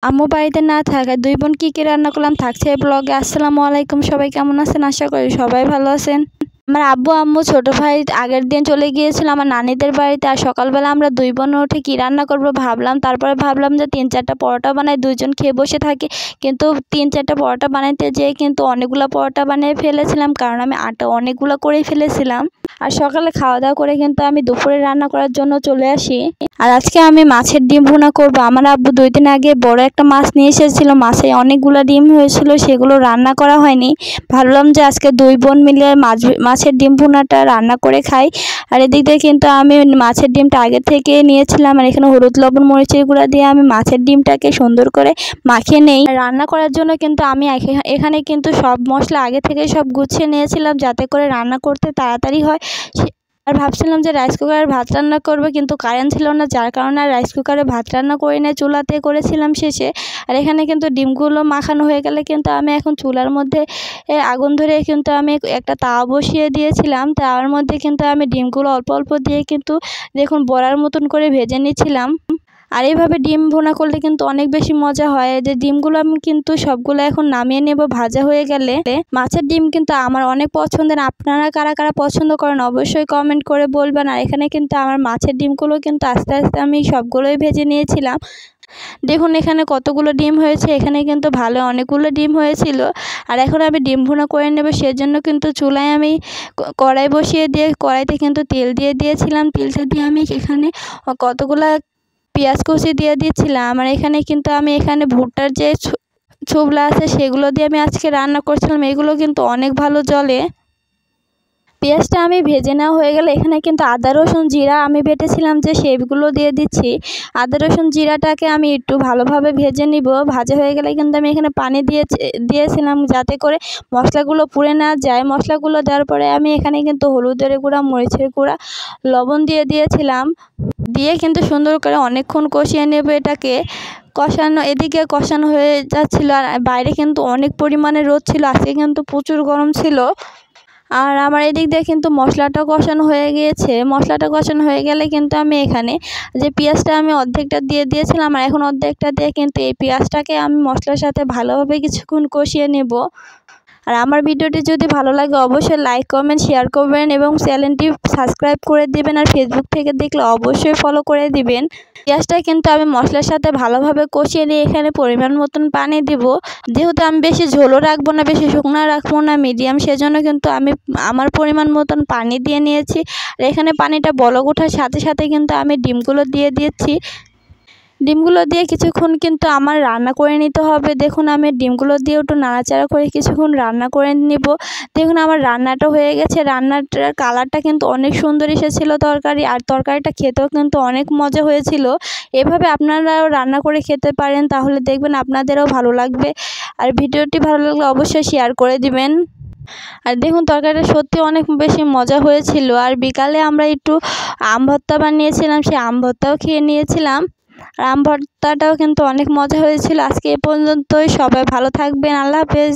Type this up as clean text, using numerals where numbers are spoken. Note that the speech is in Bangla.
আম্মু বাড়িতে না থাকায় দুই বোন কী রান্না করলাম থাকছে এই ব্লগে। আসসালামু আলাইকুম, সবাই কেমন আছেন? আশা করি সবাই ভালো আছেন। আমার আব্বু আম্মু ছোটো ভাই আগের দিন চলে গিয়েছিল আমার নানিদের বাড়িতে। আর সকালবেলা আমরা দুই বোন উঠে কী রান্না করব ভাবলাম। তারপরে ভাবলাম যে 3-4টা পরোটা বানাই, দুইজন খেয়ে বসে থাকি। কিন্তু 3-4টা পরোটা বানাইতে যেয়ে কিন্তু অনেকগুলো পরোটা বানিয়ে ফেলেছিলাম, কারণ আমি আটা অনেকগুলো করেই ফেলেছিলাম। আর সকালে খাওয়া দাওয়া করে কিন্তু আমি দুপুরে রান্না করার জন্য চলে আসি। আর আজকে আমি মাছের ডিম ভুনা করব। আমার আব্বু 2 দিন আগে বড় একটা মাছ নিয়ে এসেছিল, মাছে অনেকগুলো ডিম হয়েছিল, সেগুলো রান্না করা হয়নি। ভাবলাম যে আজকে দুই বোন মিলে মাছের ডিম ভুনাটা রান্না করে খাই। আর এদিক দিয়ে কিন্তু আমি মাছের ডিমটা আগে থেকে নিয়েছিলাম। আর এখানে হলুদ লবণ মরিচের গুঁড়া দিয়ে আমি মাছের ডিমটাকে সুন্দর করে মাখিয়ে নেই। রান্না করার জন্য কিন্তু আমি এখানে কিন্তু সব মশলা আগে থেকে সব গুছিয়ে নিয়েছিলাম, যাতে করে রান্না করতে তাড়াতাড়ি হয়। আর ভাবছিলাম যে রাইস কুকারে ভাত রান্না করবো, কিন্তু কারেন্ট ছিল না, যার কারণে আর রাইস কুকারে ভাত রান্না করি না, চুলাতে করেছিলাম শেষে। আর এখানে কিন্তু ডিমগুলো মাখানো হয়ে গেলে কিন্তু আমি এখন চুলার মধ্যে আগুন ধরে কিন্তু আমি একটা তাওয়া বসিয়ে দিয়েছিলাম। তাওয়ার মধ্যে কিন্তু আমি ডিমগুলো অল্প অল্প দিয়ে কিন্তু দেখুন বড়ার মতন করে ভেজে নিচ্ছিলাম। আর এইভাবে ডিম ভুনা করলে কিন্তু অনেক বেশি মজা হয়। যে ডিমগুলো আমি কিন্তু সবগুলো এখন নামিয়ে নেব ভাজা হয়ে গেলে। মাছের ডিম কিন্তু আমার অনেক পছন্দের। আপনারা কারা কারা পছন্দ করেন অবশ্যই কমেন্ট করে বলবেন। আর এখানে কিন্তু আমার মাছের ডিমগুলো কিন্তু আস্তে আস্তে আমি সবগুলোই ভেজে নিয়েছিলাম। দেখুন এখানে কতগুলো ডিম হয়েছে, এখানে কিন্তু ভালো অনেকগুলো ডিম হয়েছিল। আর এখন আমি ডিম ভুনা করে নেব, সেজন্য কিন্তু চুলায় আমি কড়াই বসিয়ে দিয়ে কড়াইতে কিন্তু তেল দিয়ে দিয়েছিলাম। তেলটা দিয়ে আমি এখানে কতগুলা পেঁয়াজ কুচি দিয়ে দিচ্ছিলাম। আর এখানে কিন্তু আমি ভুট্টার যে ছোবলা আছে সেগুলো দিয়ে আমি আজকে রান্না করছিলাম। এগুলো কিন্তু অনেক ভালো জ্বলে। পেঁয়াজটা আমি ভেজে নেওয়া হয়ে গেলে এখানে কিন্তু আদা রসুন জিরা আমি বেটেছিলাম যে সেগুলো দিয়ে দিচ্ছি। আদা রসুন জিরাটাকে আমি একটু ভালোভাবে ভেজে নিব। ভাজা হয়ে গেলে কিন্তু আমি এখানে পানি দিয়েছিলাম, যাতে করে মশলাগুলো পুড়ে না যায়। মশলাগুলো দেওয়ার পরে আমি এখানে কিন্তু হলুদের গুঁড়া, মরিচের গুঁড়া, লবণ দিয়েছিলাম। দিয়ে কিন্তু সুন্দর করে অনেকক্ষণ কষিয়ে নেব এটাকে। এদিকে কষানো হয়ে যাচ্ছিলো। আর বাইরে কিন্তু অনেক পরিমাণে রোদ ছিল, আজকে কিন্তু প্রচুর গরম ছিল। আর আমার এদিক দিয়ে কিন্তু মশলাটা কষানো হয়ে গিয়েছে। মশলাটা কষানো হয়ে গেলে কিন্তু আমি এখানে যে পেঁয়াজটা আমি অর্ধেকটা দিয়ে দিয়েছিলাম, আর এখন অর্ধেকটা দিয়ে কিন্তু এই পেঁয়াজটাকে আমি মশলার সাথে ভালোভাবে কিছুক্ষণ কষিয়ে নেব। আর আমার ভিডিওটি যদি ভালো লাগে অবশ্যই লাইক কমেন্ট শেয়ার করবেন এবং চ্যানেলটি সাবস্ক্রাইব করে দিবেন। আর ফেসবুক থেকে দেখলে অবশ্যই ফলো করে দিবেন। পেঁয়াজটা কিন্তু আমি মশলার সাথে ভালোভাবে কষিয়ে নিয়ে এখানে পরিমাণ মতন পানি দিব। যেহেতু আমি বেশি ঝোলও রাখবো না, বেশি শুকনো রাখবো না, মিডিয়াম, সেজন্য কিন্তু আমি আমার পরিমাণ মতন পানি দিয়ে নিয়েছি। আর এখানে পানিটা বলক ওঠার সাথে সাথে কিন্তু আমি ডিমগুলো দিয়ে দিচ্ছি। ডিমগুলো দিয়ে কিছুক্ষণ কিন্তু আমার রান্না করে নিতে হবে। দেখুন আমি ডিমগুলো দিয়ে একটু নাড়াচাড়া করে কিছুক্ষণ রান্না করে নিব। দেখুন আমার রান্নাটা হয়ে গেছে। রান্নাটার কালারটা কিন্তু অনেক সুন্দর এসেছিলো তরকারি, আর তরকারিটা খেতেও কিন্তু অনেক মজা হয়েছিল। এভাবে আপনারাও রান্না করে খেতে পারেন, তাহলে দেখবেন আপনাদেরও ভালো লাগবে। আর ভিডিওটি ভালো লাগলে অবশ্যই শেয়ার করে দিবেন। আর দেখুন তরকারিটা সত্যি অনেক বেশি মজা হয়েছিল। আর বিকালে আমরা একটু আম ভর্তা বানিয়েছিলাম, সেই আম ভর্তাও খেয়ে নিয়েছিলাম। আর আম ভর্তাটাও কিন্তু অনেক মজা হয়েছিল। আজকে এ পর্যন্তই, সবাই ভালো থাকবেন, আল্লাহ হাফেজ।